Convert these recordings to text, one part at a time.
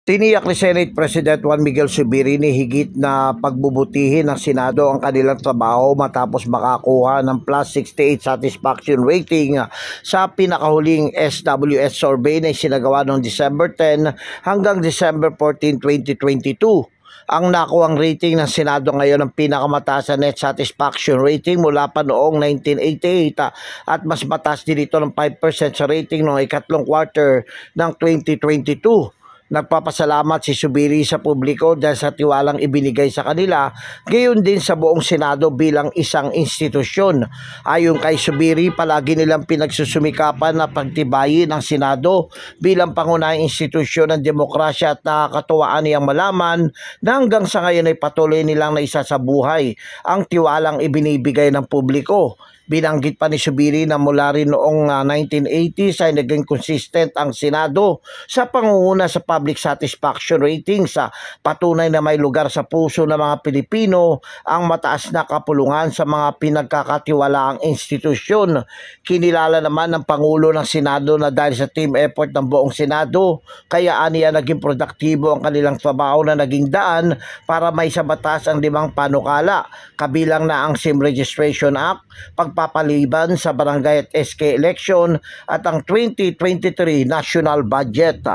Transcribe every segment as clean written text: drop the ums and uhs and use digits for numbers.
Tiniyak ni Senate President Juan Miguel Zubiri ni higit na pagbubutihin ng Senado ang kanilang trabaho matapos makakuha ng plus 68 satisfaction rating sa pinakahuling SWS survey na isinagawa noong December 10 hanggang December 14, 2022. Ang nakuhang rating ng Senado ngayon ang pinakamataas na net satisfaction rating mula pa noong 1988 at mas mataas din ito ng 5% sa rating noong ikatlong quarter ng 2022. Nagpapasalamat si Zubiri sa publiko dahil sa tiwalang ibinigay sa kanila, gayon din sa buong Senado bilang isang institusyon. Ayon kay Zubiri, palagi nilang pinagsusumikapan na pagtibayin ang Senado bilang pangunahing institusyon ng demokrasya at nakakatuwaan niyang malaman na hanggang sa ngayon ay patuloy nilang naisasabuhay ang tiwalang ibinibigay ng publiko. Binanggit pa ni Zubiri na mula rin noong 1980s ay naging consistent ang Senado sa pangunguna sa public satisfaction ratings, patunay na may lugar sa puso ng mga Pilipino ang mataas na kapulungan sa mga pinagkakatiwalaang institusyon. Kinilala naman ng Pangulo ng Senado na dahil sa team effort ng buong Senado, kaya aniya naging produktibo ang kanilang trabaho na naging daan para may sa batas ang 5 panukala, kabilang na ang SIM Registration Act, pagpapaliban sa barangay at SK election at ang 2023 national budget.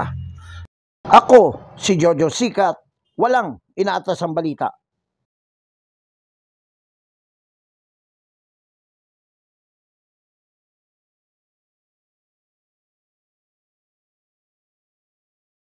Ako si Jojo Sikat, walang inaatas ang balita.